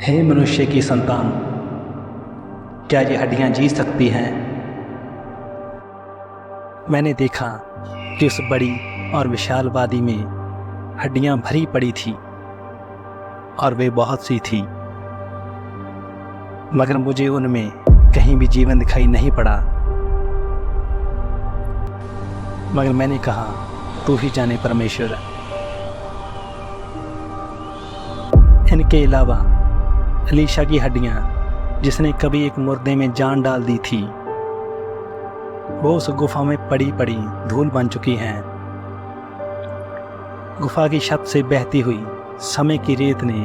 हे मनुष्य की संतान, क्या ये हड्डियां जी सकती हैं? मैंने देखा कि उस बड़ी और विशाल वादी में हड्डियां भरी पड़ी थी और वे बहुत सी थी, मगर मुझे उनमें कहीं भी जीवन दिखाई नहीं पड़ा। मगर मैंने कहा, तू ही जाने परमेश्वर। इनके अलावा एलीशा की हड्डियां, जिसने कभी एक मुर्दे में जान डाल दी थी, वो उस गुफा में पड़ी पड़ी धूल बन चुकी हैं। गुफा की छत से बहती हुई समय की रेत ने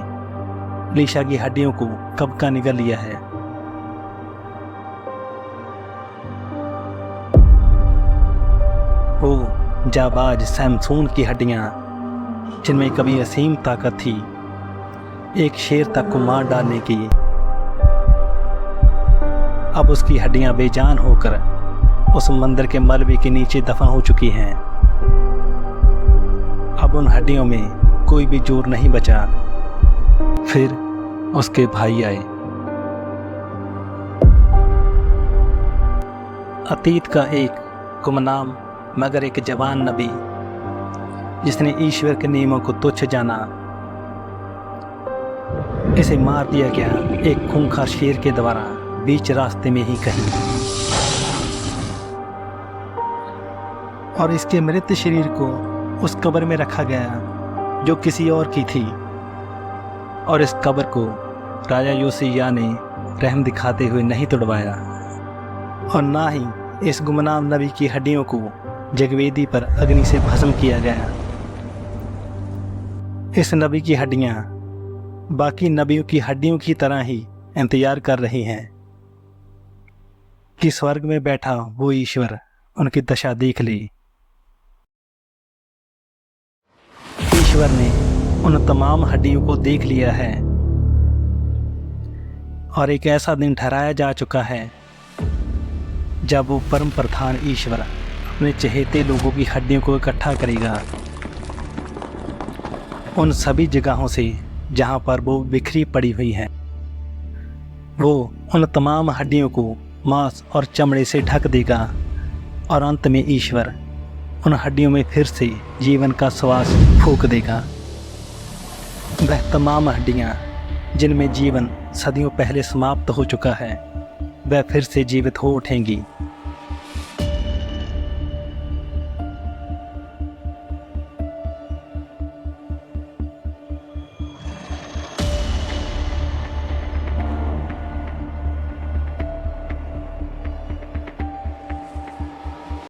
एलीशा की हड्डियों को कब का निगल लिया है। वो जाबाज सैमसून की हड्डियां, जिनमें कभी असीम ताकत थी एक शेर तक को मार डालने की, अब उसकी हड्डियां बेजान होकर उस मंदिर के मलबे के नीचे दफन हो चुकी हैं। अब उन हड्डियों में कोई भी जोर नहीं बचा। फिर उसके भाई आए। अतीत का एक गुमनाम मगर एक जवान नबी, जिसने ईश्वर के नियमों को तुच्छ जाना, इसे मार दिया गया एक खूंखार शेर के द्वारा बीच रास्ते में ही कहीं। और इसके मृत शरीर को उस कब्र में रखा गया जो किसी और की थी, और इस कब्र को राजा योसिय्याह ने रहम दिखाते हुए नहीं तोड़वाया, और ना ही इस गुमनाम नबी की हड्डियों को जगवेदी पर अग्नि से भस्म किया गया। इस नबी की हड्डियां बाकी नबियों की हड्डियों की तरह ही इंतजार कर रही हैं कि स्वर्ग में बैठा वो ईश्वर उनकी दशा देख ले। ईश्वर ने उन तमाम हड्डियों को देख लिया है, और एक ऐसा दिन ठहराया जा चुका है जब वो परम प्रधान ईश्वर अपने चहेते लोगों की हड्डियों को इकट्ठा करेगा, उन सभी जगहों से जहां पर वो बिखरी पड़ी हुई हैं। वो उन तमाम हड्डियों को मांस और चमड़े से ढक देगा, और अंत में ईश्वर उन हड्डियों में फिर से जीवन का श्वास फूंक देगा। वह तमाम हड्डियां जिनमें जीवन सदियों पहले समाप्त हो चुका है, वह फिर से जीवित हो उठेंगी।